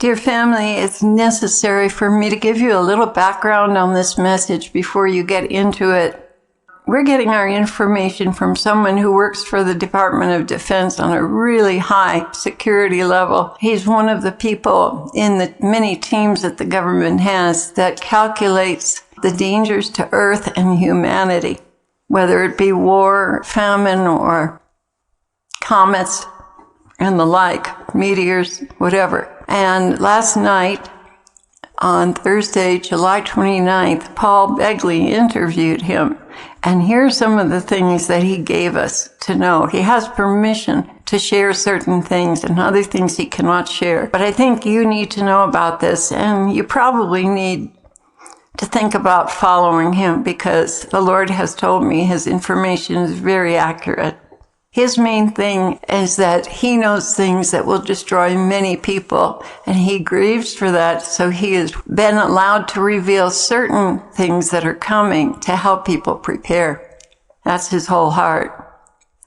Dear family, it's necessary for me to give you a little background on this message before you get into it. We're getting our information from someone who works for the Department of Defense on a really high security level. He's one of the people in the many teams that the government has that calculates the dangers to Earth and humanity, whether it be war, famine, or comets and the like, meteors, whatever. And last night, on Thursday, July 29th, Paul Begley interviewed him. And here are some of the things that he gave us to know. He has permission to share certain things and other things he cannot share. But I think you need to know about this, and you probably need to think about following him because the Lord has told me his information is very accurate. His main thing is that he knows things that will destroy many people, and he grieves for that, so he has been allowed to reveal certain things that are coming to help people prepare. That's his whole heart.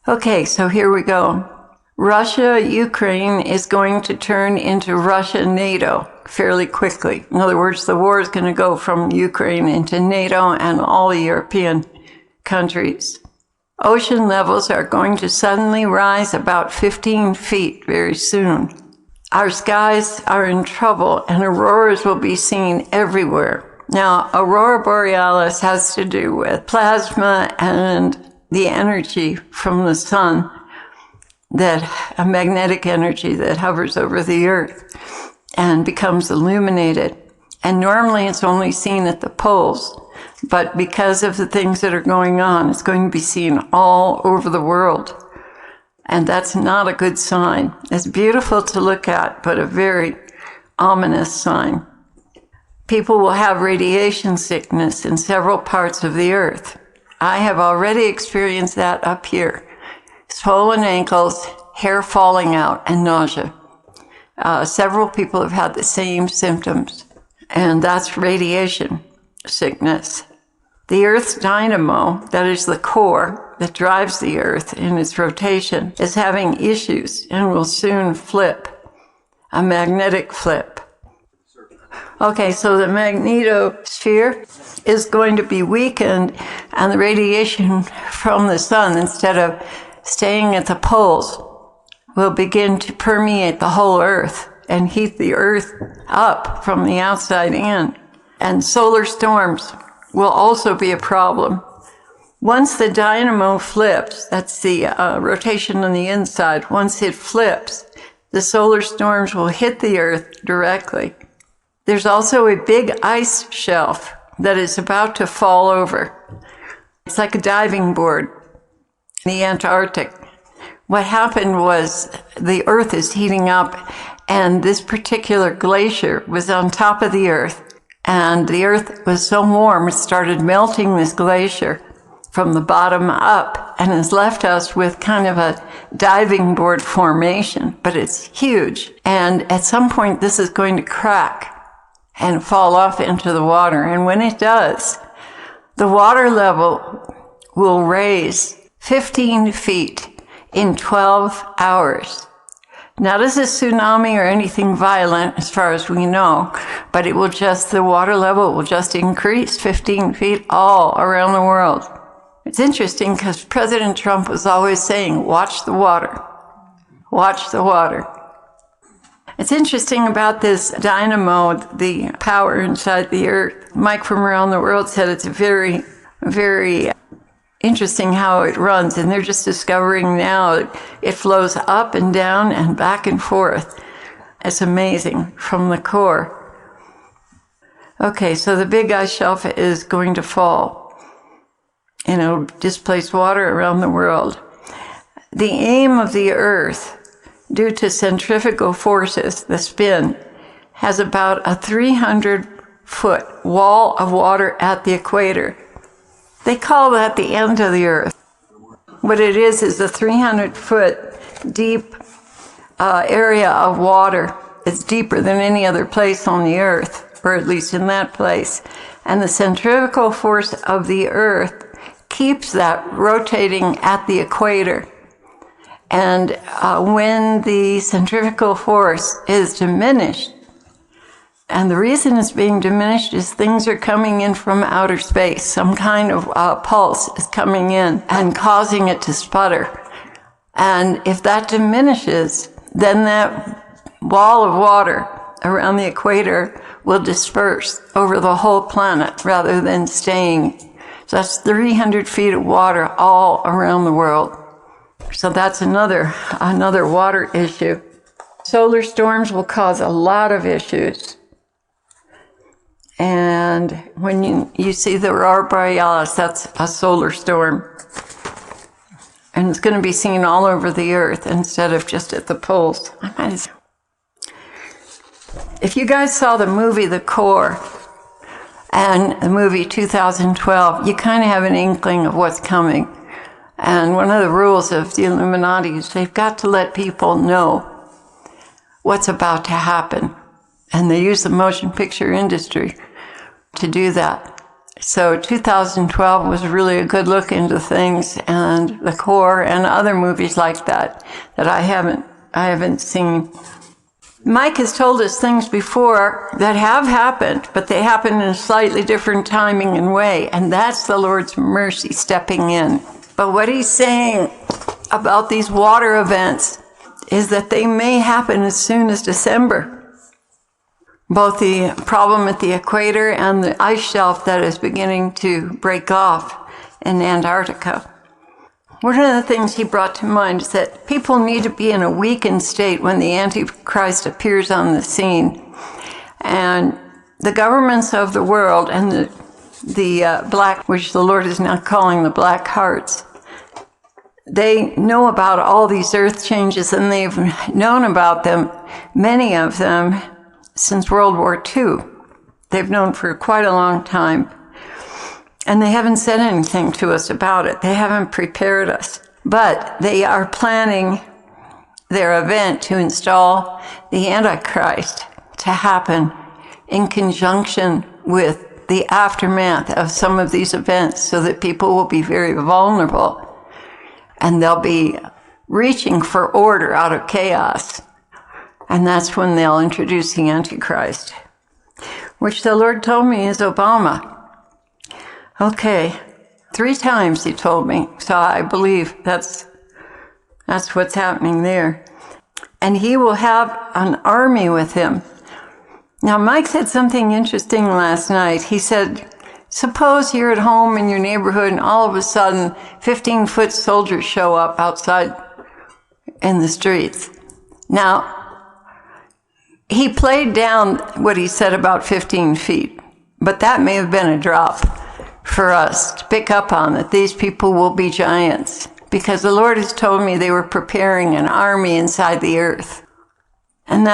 Okay, so here we go. Russia-Ukraine is going to turn into Russia-NATO fairly quickly. In other words, the war is going to go from Ukraine into NATO and all the European countries. Ocean levels are going to suddenly rise about 15 feet very soon. Our skies are in trouble and auroras will be seen everywhere. Now, aurora borealis has to do with plasma and the energy from the sun, that a magnetic energy that hovers over the earth and becomes illuminated. And normally it's only seen at the poles. But because of the things that are going on, it's going to be seen all over the world. And that's not a good sign. It's beautiful to look at, but a very ominous sign. People will have radiation sickness in several parts of the earth. I have already experienced that up here. Swollen ankles, hair falling out, and nausea. Several people have had the same symptoms, and that's radiation sickness. The Earth's dynamo, that is the core that drives the Earth in its rotation, is having issues and will soon flip, a magnetic flip. Okay, so the magnetosphere is going to be weakened, and the radiation from the sun, instead of staying at the poles, will begin to permeate the whole Earth and heat the Earth up from the outside in. And solar storms will also be a problem. Once the dynamo flips, that's the rotation on the inside, once it flips, the solar storms will hit the Earth directly. There's also a big ice shelf that is about to fall over. It's like a diving board in the Antarctic. What happened was the Earth is heating up, and this particular glacier was on top of the Earth. And the Earth was so warm, it started melting this glacier from the bottom up and has left us with kind of a diving board formation, but it's huge. And at some point, this is going to crack and fall off into the water. And when it does, the water level will raise 15 feet in 12 hours. Not as a tsunami or anything violent as far as we know, but it will just, the water level will just increase 15 feet all around the world. It's interesting because President Trump was always saying, watch the water, watch the water. It's interesting about this dynamo, the power inside the earth. Mike from around the world said it's very, very interesting how it runs, and they're just discovering now that it flows up and down and back and forth. It's amazing from the core. Okay, so the big ice shelf is going to fall, and it'll displace water around the world. The aim of the Earth, due to centrifugal forces, the spin, has about a 300-foot wall of water at the equator. They call that the end of the Earth. What it is a 300-foot deep area of water. It's deeper than any other place on the Earth, or at least in that place. And the centrifugal force of the Earth keeps that rotating at the equator. And when the centrifugal force is diminished, And the reason it's being diminished is things are coming in from outer space. Some kind of pulse is coming in and causing it to sputter. And if that diminishes, then that wall of water around the equator will disperse over the whole planet rather than staying. So that's 300 feet of water all around the world. So that's another water issue. Solar storms will cause a lot of issues. And when you see the aurora borealis, that's a solar storm. And it's going to be seen all over the earth instead of just at the poles. If you guys saw the movie The Core and the movie 2012, you kind of have an inkling of what's coming. And one of the rules of the Illuminati is they've got to let people know what's about to happen. And they use the motion picture industry to do that. So 2012 was really a good look into things, and The Core and other movies like that I haven't seen. Mike has told us things before that have happened, but they happen in a slightly different timing and way, and that's the Lord's mercy stepping in. But what he's saying about these water events is that they may happen as soon as December. Both the problem at the equator and the ice shelf that is beginning to break off in Antarctica. One of the things he brought to mind is that people need to be in a weakened state when the Antichrist appears on the scene. And the governments of the world and the black, which the Lord is now calling the black hearts, they know about all these earth changes, and they've known about them, many of them, since World War II. They've known for quite a long time. And they haven't said anything to us about it. They haven't prepared us. But they are planning their event to install the Antichrist to happen in conjunction with the aftermath of some of these events, so that people will be very vulnerable. And they'll be reaching for order out of chaos. And that's when they'll introduce the Antichrist, which the Lord told me is Obama. Okay, 3 times he told me, so I believe that's what's happening there. And he will have an army with him. Now, Mike said something interesting last night. He said, suppose you're at home in your neighborhood and all of a sudden 15-foot soldiers show up outside in the streets. Now, he played down what he said about 15 feet, but that may have been a drop for us to pick up on, that these people will be giants, because the Lord has told me they were preparing an army inside the earth. And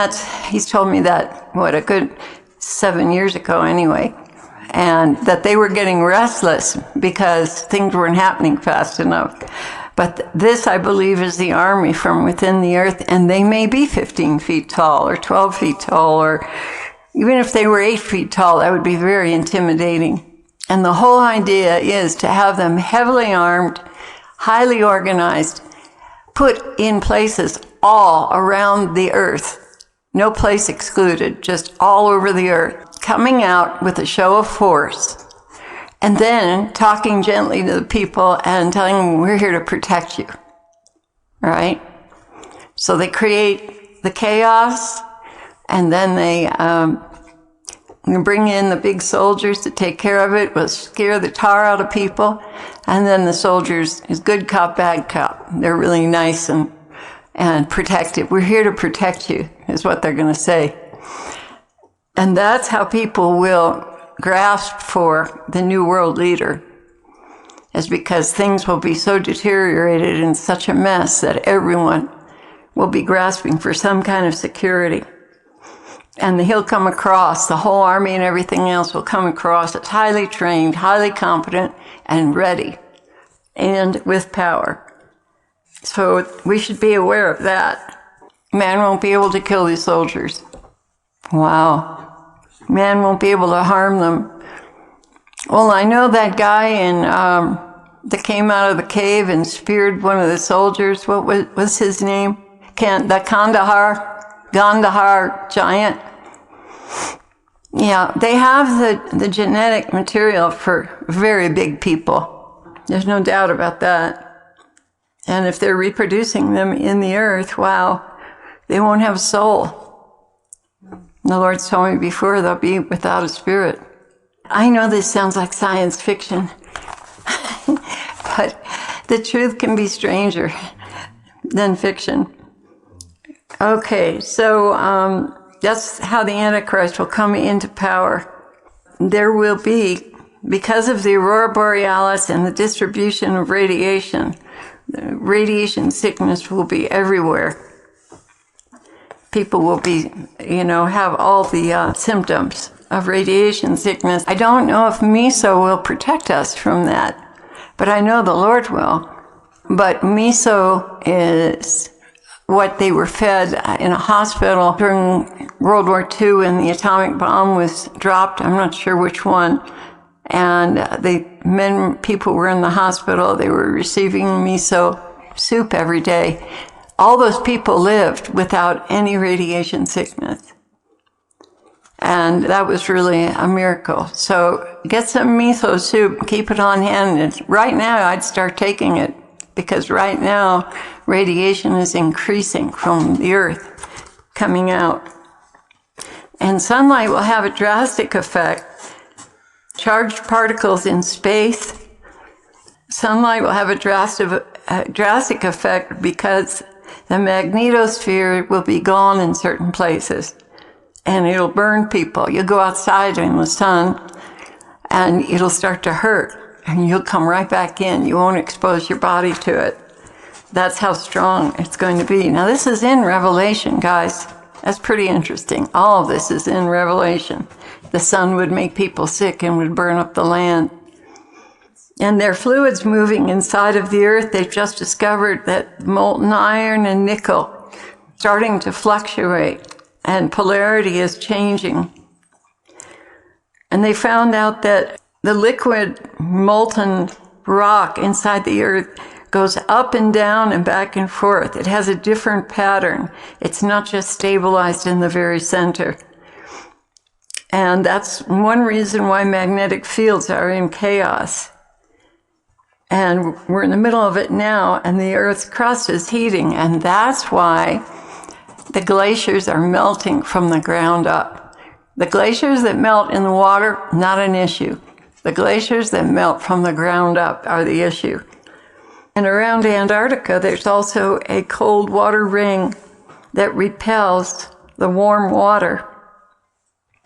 he's told me that, a good 7 years ago anyway, and that they were getting restless because things weren't happening fast enough. But this, I believe, is the army from within the earth, and they may be 15 feet tall or 12 feet tall, or even if they were 8 feet tall, that would be very intimidating. And the whole idea is to have them heavily armed, highly organized, put in places all around the earth, no place excluded, just all over the earth, coming out with a show of force. And then talking gently to the people and telling them, we're here to protect you, right? So they create the chaos, and then they bring in the big soldiers to take care of it, will scare the tar out of people, and then the soldiers is good cop, bad cop. They're really nice and protective. We're here to protect you, is what they're going to say. And that's how people will grasp for the new world leader, is because things will be so deteriorated and such a mess that everyone will be grasping for some kind of security. And he'll come across, the whole army and everything else will come across as highly trained, highly competent, and ready, and with power. So we should be aware of that. Man won't be able to kill these soldiers. Wow. Man won't be able to harm them. Well, I know that guy that came out of the cave and speared one of the soldiers. What was his name? The Gandhar giant. Yeah, they have the genetic material for very big people. There's no doubt about that. And if they're reproducing them in the earth, wow, they won't have a soul. The Lord's told me before they'll be without a spirit. I know this sounds like science fiction, but the truth can be stranger than fiction. Okay, so that's how the Antichrist will come into power. There will be, because of the aurora borealis and the distribution of radiation sickness will be everywhere. People will be, have all the symptoms of radiation sickness. I don't know if miso will protect us from that, but I know the Lord will. But miso is what they were fed in a hospital during World War II when the atomic bomb was dropped. I'm not sure which one. And people were in the hospital. They were receiving miso soup every day. All those people lived without any radiation sickness. And that was really a miracle. So get some miso soup, keep it on hand. And right now, I'd start taking it because right now, radiation is increasing from the earth coming out. And sunlight will have a drastic effect. Charged particles in space. Sunlight will have a drastic effect because the magnetosphere will be gone in certain places. And it'll burn people. You'll go outside in the sun and it'll start to hurt. And you'll come right back in. You won't expose your body to it. That's how strong it's going to be. Now, this is in Revelation, guys. That's pretty interesting. All of this is in Revelation. The sun would make people sick and would burn up the land. And their fluids moving inside of the earth, they've just discovered that molten iron and nickel starting to fluctuate and polarity is changing. And they found out that the liquid molten rock inside the earth goes up and down and back and forth. It has a different pattern. It's not just stabilized in the very center. And that's one reason why magnetic fields are in chaos. And we're in the middle of it now, and the Earth's crust is heating, and that's why the glaciers are melting from the ground up. The glaciers that melt in the water, not an issue. The glaciers that melt from the ground up are the issue. And around Antarctica, there's also a cold water ring that repels the warm water.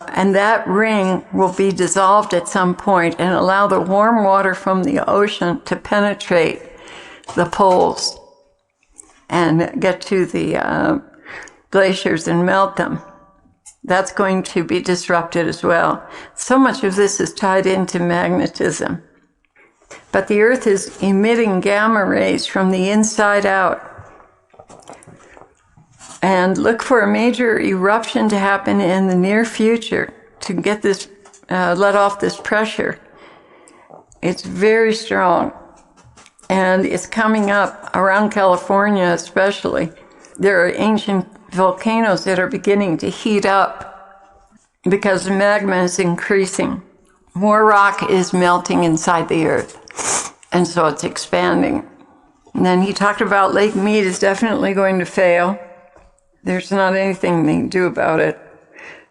And that ring will be dissolved at some point and allow the warm water from the ocean to penetrate the poles and get to the glaciers and melt them. That's going to be disrupted as well. So much of this is tied into magnetism. But the Earth is emitting gamma rays from the inside out. And look for a major eruption to happen in the near future to get this, let off this pressure. It's very strong. And it's coming up around California especially. There are ancient volcanoes that are beginning to heat up because the magma is increasing. More rock is melting inside the earth. And so it's expanding. And then he talked about Lake Mead is definitely going to fail. There's not anything they can do about it.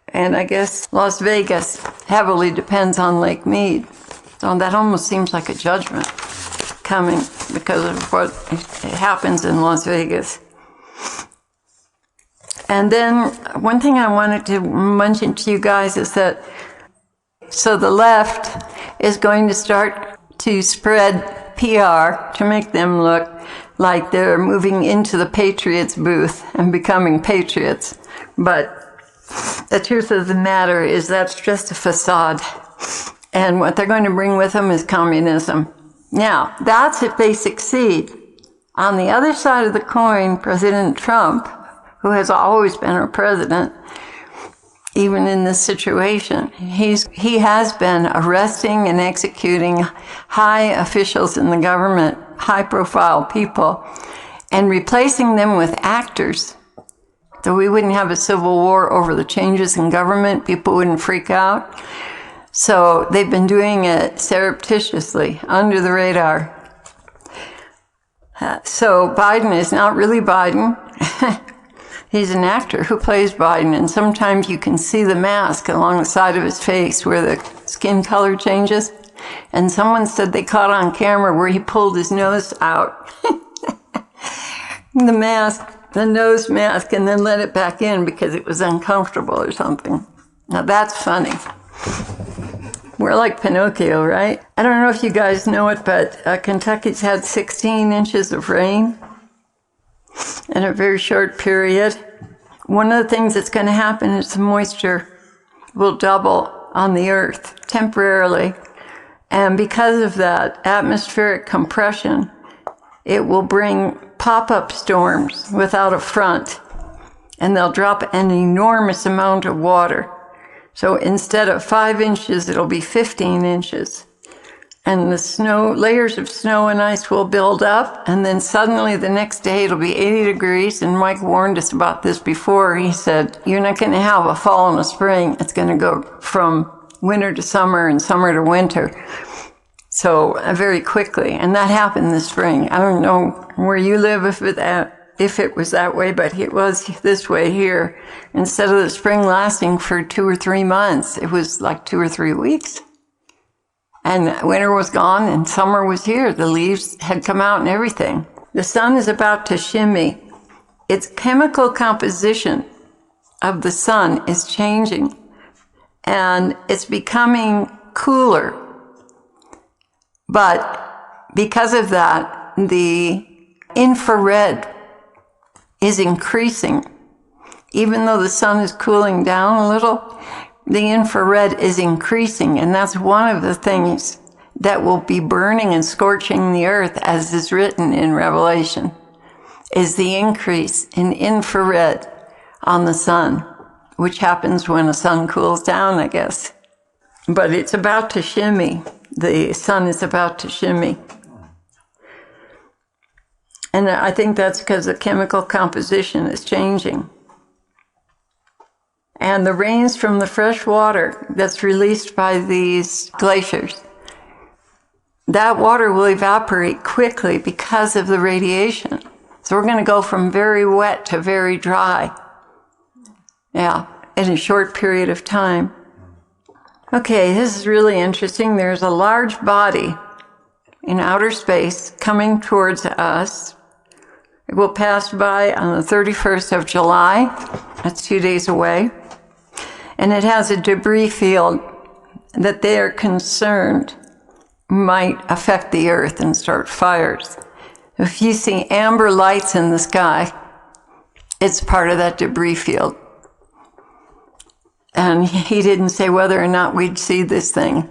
And I guess Las Vegas heavily depends on Lake Mead. So that almost seems like a judgment coming because of what happens in Las Vegas. And then one thing I wanted to mention to you guys is that, so the left is going to start to spread PR to make them look like they're moving into the Patriots booth and becoming patriots. But the truth of the matter is that's just a facade. And what they're going to bring with them is communism. Now, that's if they succeed. On the other side of the coin, President Trump, who has always been our president, even in this situation, he has been arresting and executing high officials in the government, high-profile people, and replacing them with actors So we wouldn't have a civil war over the changes in government. People wouldn't freak out. So they've been doing it surreptitiously, under the radar. So Biden is not really Biden. He's an actor who plays Biden, and sometimes you can see the mask along the side of his face where the skin color changes. And someone said they caught on camera where he pulled his nose out. The nose mask, and then let it back in because it was uncomfortable or something. Now that's funny. We're like Pinocchio, right? I don't know if you guys know it, but Kentucky's had 16 inches of rain in a very short period. One of the things that's going to happen is the moisture will double on the earth temporarily. And because of that atmospheric compression, it will bring pop-up storms without a front, and they'll drop an enormous amount of water. So instead of 5 inches, it'll be 15 inches. And the layers of snow and ice will build up, and then suddenly the next day it'll be 80 degrees. And Mike warned us about this before. He said, you're not going to have a fall and a spring. It's going to go from winter to summer and summer to winter. So very quickly. And that happened this spring. I don't know where you live if it was that way, but it was this way here. Instead of the spring lasting for 2 or 3 months, it was like 2 or 3 weeks. And winter was gone and summer was here. The leaves had come out and everything. The sun is about to shimmy. Its chemical composition of the sun is changing, and it's becoming cooler. But because of that, the infrared is increasing. Even though the sun is cooling down a little, the infrared is increasing. And that's one of the things that will be burning and scorching the earth, as is written in Revelation, is the increase in infrared on the sun, which happens when the sun cools down, I guess. But it's about to shimmy. The sun is about to shimmy. And I think that's because the chemical composition is changing. And the rains from the fresh water that's released by these glaciers, that water will evaporate quickly because of the radiation. So we're going to go from very wet to very dry. Yeah, in a short period of time. Okay, this is really interesting. There's a large body in outer space coming towards us. It will pass by on the 31st of July. That's 2 days away. And it has a debris field that they are concerned might affect the earth and start fires. If you see amber lights in the sky, it's part of that debris field. And he didn't say whether or not we'd see this thing.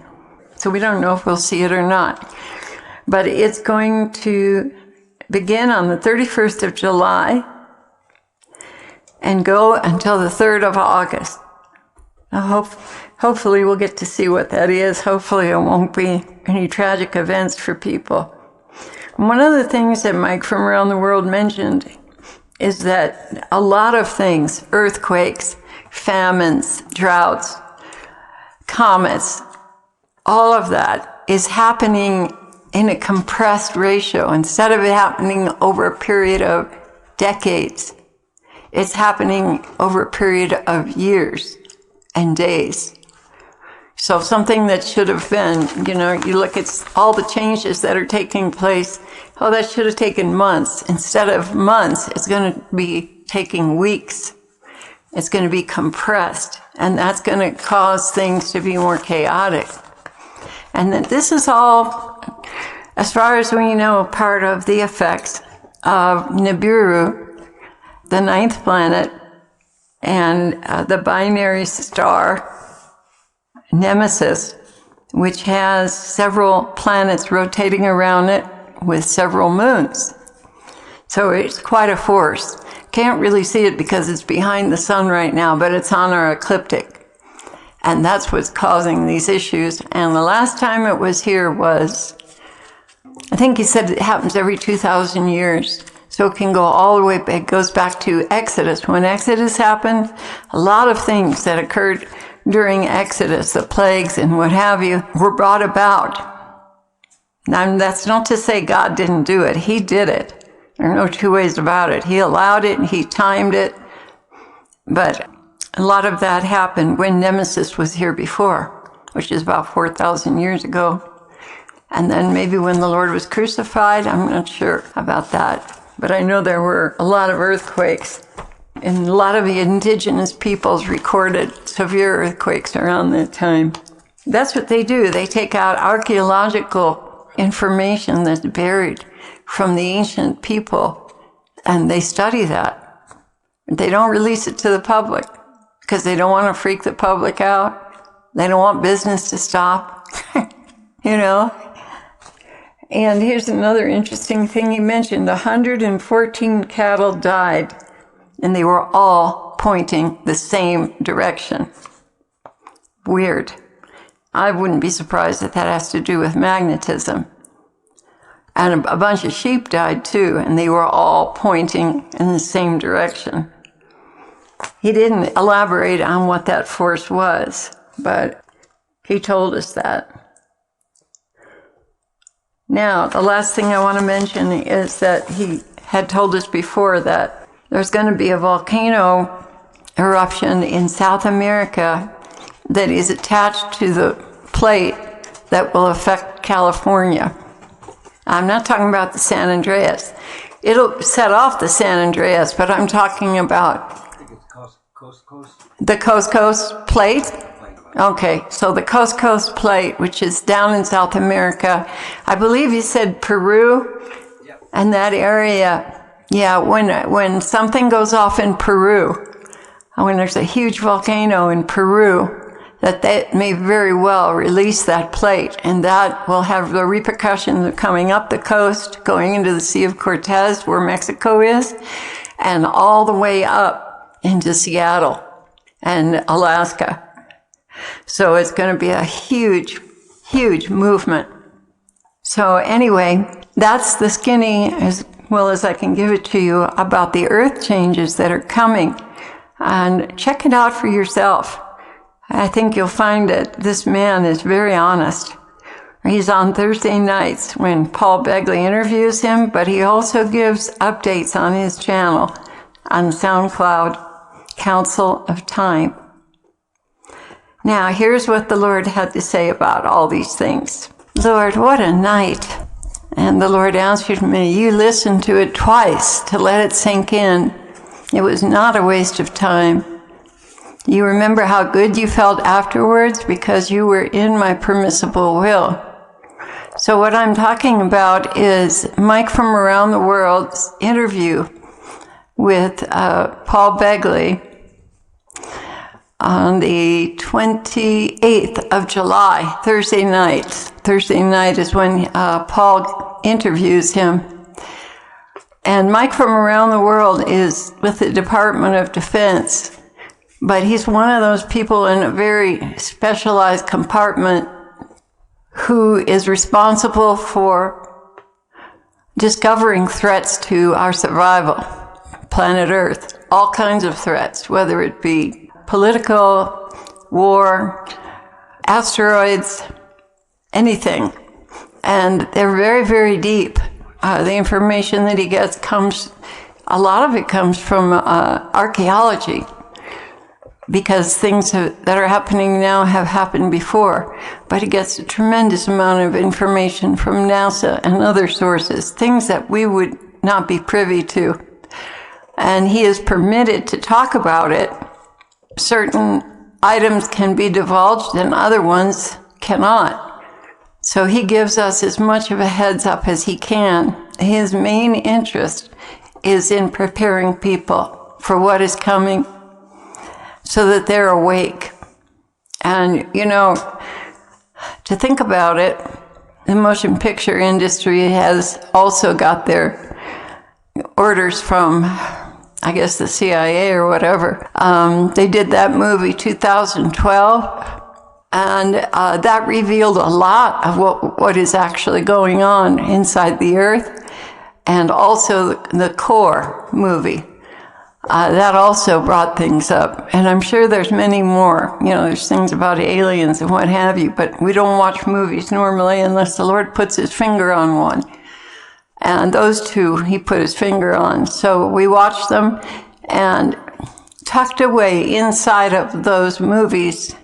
So we don't know if we'll see it or not. But it's going to begin on the 31st of July and go until the 3rd of August. Hopefully we'll get to see what that is. Hopefully it won't be any tragic events for people. And one of the things that Mike from around the world mentioned is that a lot of things, earthquakes, famines, droughts, comets, all of that is happening in a compressed ratio. Instead of it happening over a period of decades, it's happening over a period of years and days. So something that should have been, you look at all the changes that are taking place, that should have taken months. Instead of months, it's going to be taking weeks. It's going to be compressed, and that's going to cause things to be more chaotic. And that this is all, as far as we know, part of the effects of Nibiru, the 9th planet, and the binary star Nemesis, which has several planets rotating around it with several moons. So it's quite a force. Can't really see it because it's behind the sun right now, but it's on our ecliptic. And that's what's causing these issues. And the last time it was here was, I think he said it happens every 2,000 years. So it can go all the way, it goes back to Exodus. When Exodus happened, a lot of things that occurred during Exodus, the plagues and what have you, were brought about. Now, that's not to say God didn't do it. He did it. There are no two ways about it. He allowed it and he timed it. But a lot of that happened when Nemesis was here before, which is about 4,000 years ago. And then maybe when the Lord was crucified, I'm not sure about that. But I know there were a lot of earthquakes. And a lot of the indigenous peoples recorded severe earthquakes around that time. That's what they do. They take out archaeological information that's buried from the ancient people, and they study that. They don't release it to the public because they don't want to freak the public out. They don't want business to stop, you know. And here's another interesting thing he mentioned. 114 cattle died, and they were all pointing the same direction. Weird. I wouldn't be surprised if that has to do with magnetism. And a bunch of sheep died too, and they were all pointing in the same direction. He didn't elaborate on what that force was, but he told us that. Now, the last thing I want to mention is that he had told us before that there's going to be a volcano eruption in South America that is attached to the plate that will affect California. I'm not talking about the San Andreas. It'll set off the San Andreas, but I'm talking about the Coast plate. Okay, so the Coast plate, which is down in South America, I believe you said Peru, and that area. Yeah, when something goes off in Peru, when there's a huge volcano in Peru, that they may very well release that plate, and that will have the repercussions of coming up the coast, going into the Sea of Cortez, where Mexico is, and all the way up into Seattle and Alaska. So it's going to be a huge, huge movement. So anyway, that's the skinny, as well as I can give it to you, about the earth changes that are coming. And check it out for yourself. I think you'll find that this man is very honest. He's on Thursday nights when Paul Begley interviews him, but he also gives updates on his channel on SoundCloud, Council of Time. Now, here's what the Lord had to say about all these things. Lord, what a night. And the Lord answered me, you listened to it twice to let it sink in. It was not a waste of time. You remember how good you felt afterwards because you were in my permissible will. So what I'm talking about is Mike from Around the World's interview with Paul Begley on the 28th of July, Thursday night. Thursday night is when Paul interviews him. And Mike from Around the World is with the Department of Defense, but he's one of those people in a very specialized compartment who is responsible for discovering threats to our survival, planet Earth, all kinds of threats, whether it be political, war, asteroids, anything. And they're very, very deep. The information that he gets a lot of it comes from archaeology, because things that are happening now have happened before. But he gets a tremendous amount of information from NASA and other sources, things that we would not be privy to. And he is permitted to talk about it. Certain items can be divulged and other ones cannot. So he gives us as much of a heads up as he can. His main interest is in preparing people for what is coming so that they're awake. And, you know, to think about it, the motion picture industry has also got their orders from, I guess, the CIA or whatever. They did that movie 2012, and that revealed a lot of what is actually going on inside the earth. and also the Core movie. That also brought things up. And I'm sure there's many more. You know, there's things about aliens and what have you, but we don't watch movies normally unless the Lord puts his finger on one. And those two, he put his finger on. So we watched them, and tucked away inside of those movies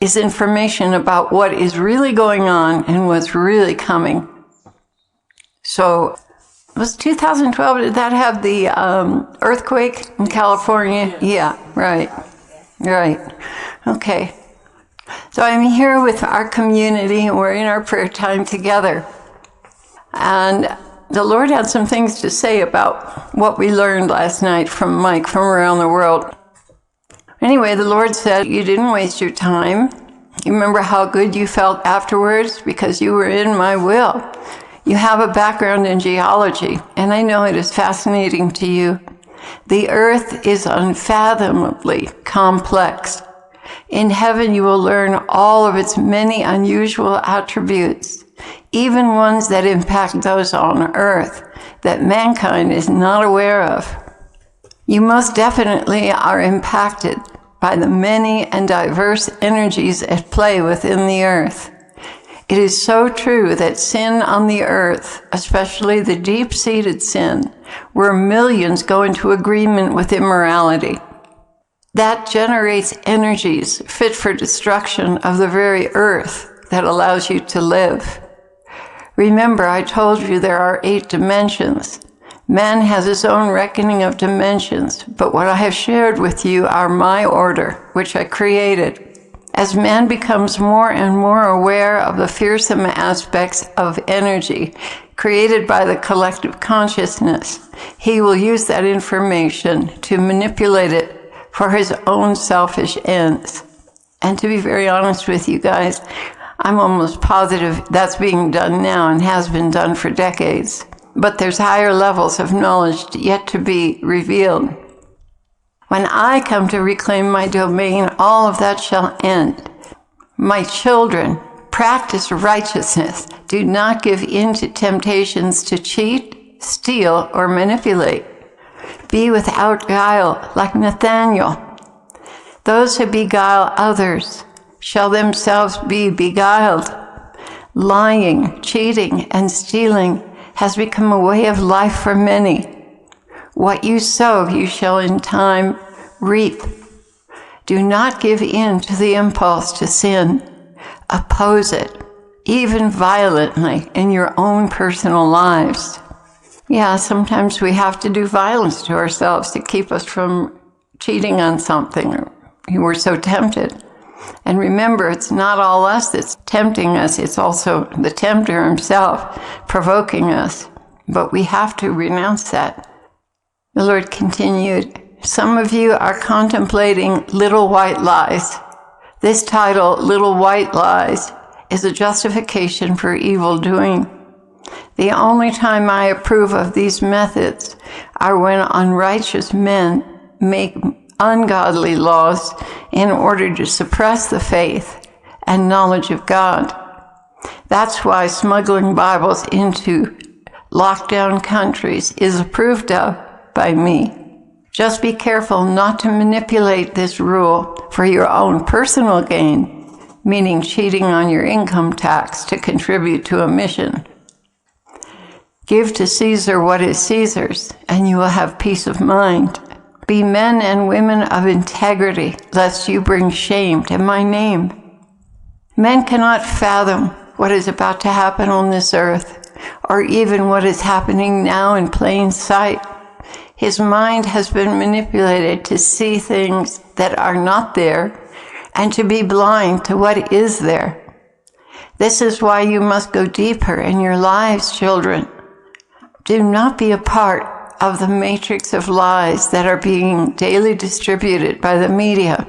is information about what is really going on and what's really coming. So, was 2012, did that have the earthquake in California? Yeah, right. Okay. So I'm here with our community, and we're in our prayer time together. And the Lord had some things to say about what we learned last night from Mike from around the world. Anyway, the Lord said, you didn't waste your time. You remember how good you felt afterwards because you were in my will. You have a background in geology, and I know it is fascinating to you. The earth is unfathomably complex. In heaven, you will learn all of its many unusual attributes, even ones that impact those on earth that mankind is not aware of. You most definitely are impacted by the many and diverse energies at play within the earth. It is so true that sin on the earth, especially the deep-seated sin, where millions go into agreement with immorality, that generates energies fit for destruction of the very earth that allows you to live. Remember, I told you there are 8 dimensions. Man has his own reckoning of dimensions, but what I have shared with you are my order, which I created. As man becomes more and more aware of the fearsome aspects of energy created by the collective consciousness, he will use that information to manipulate it for his own selfish ends. And to be very honest with you guys, I'm almost positive that's being done now and has been done for decades. But there's higher levels of knowledge yet to be revealed. When I come to reclaim my domain, all of that shall end. My children, practice righteousness. Do not give in to temptations to cheat, steal, or manipulate. Be without guile, like Nathaniel. Those who beguile others shall themselves be beguiled. Lying, cheating, and stealing has become a way of life for many. What you sow, you shall in time reap. Do not give in to the impulse to sin. Oppose it, even violently, in your own personal lives. Yeah, sometimes we have to do violence to ourselves to keep us from cheating on something. We're so tempted. And remember, it's not all us that's tempting us. It's also the tempter himself provoking us. But we have to renounce that. The Lord continued, some of you are contemplating little white lies. This title, Little White Lies, is a justification for evil doing. The only time I approve of these methods are when unrighteous men make ungodly laws in order to suppress the faith and knowledge of God. That's why smuggling Bibles into lockdown countries is approved of by me. Just be careful not to manipulate this rule for your own personal gain, meaning cheating on your income tax to contribute to a mission. Give to Caesar what is Caesar's, and you will have peace of mind. Be men and women of integrity, lest you bring shame to my name. Men cannot fathom what is about to happen on this earth, or even what is happening now in plain sight. His mind has been manipulated to see things that are not there and to be blind to what is there. This is why you must go deeper in your lives, children. Do not be a part of the matrix of lies that are being daily distributed by the media.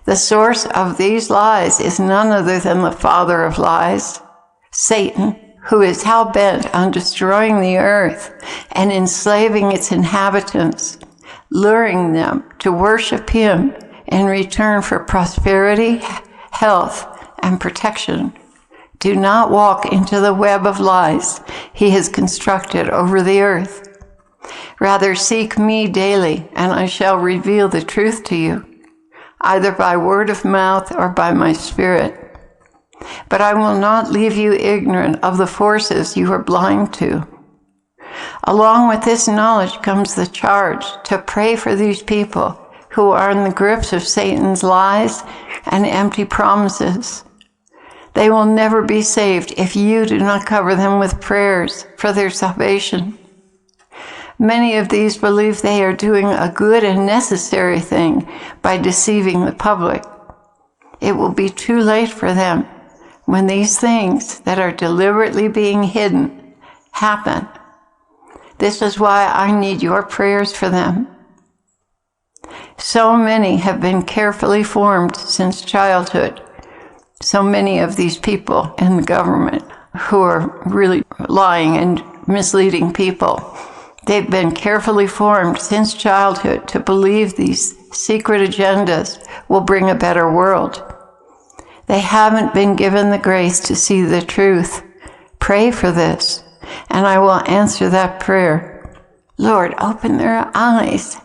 The source of these lies is none other than the father of lies, Satan, who is hell-bent on destroying the earth and enslaving its inhabitants, luring them to worship him in return for prosperity, health, and protection. Do not walk into the web of lies he has constructed over the earth. Rather, seek me daily, and I shall reveal the truth to you, either by word of mouth or by my spirit. But I will not leave you ignorant of the forces you are blind to. Along with this knowledge comes the charge to pray for these people who are in the grips of Satan's lies and empty promises. They will never be saved if you do not cover them with prayers for their salvation. Many of these believe they are doing a good and necessary thing by deceiving the public. It will be too late for them when these things that are deliberately being hidden happen. This is why I need your prayers for them. So many have been carefully formed since childhood. So many of these people in the government who are really lying and misleading people, they've been carefully formed since childhood to believe these secret agendas will bring a better world. They haven't been given the grace to see the truth. Pray for this, and I will answer that prayer. Lord, open their eyes.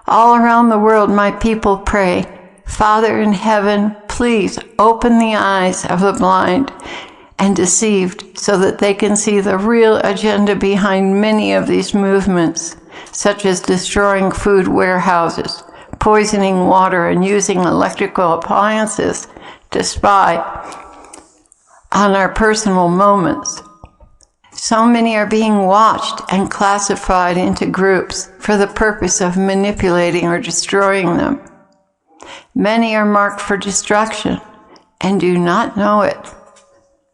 All around the world, my people pray, Father in heaven, please open the eyes of the blind and deceived so that they can see the real agenda behind many of these movements, such as destroying food warehouses, poisoning water, and using electrical appliances to spy on our personal moments. So many are being watched and classified into groups for the purpose of manipulating or destroying them. Many are marked for destruction and do not know it.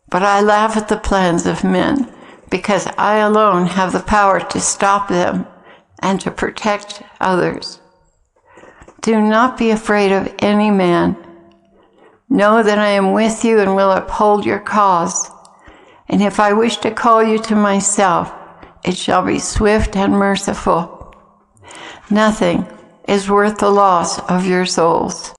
But I laugh at the plans of men because I alone have the power to stop them and to protect others. Do not be afraid of any man. Know that I am with you and will uphold your cause. And if I wish to call you to myself, it shall be swift and merciful. Nothing is worth the loss of your souls.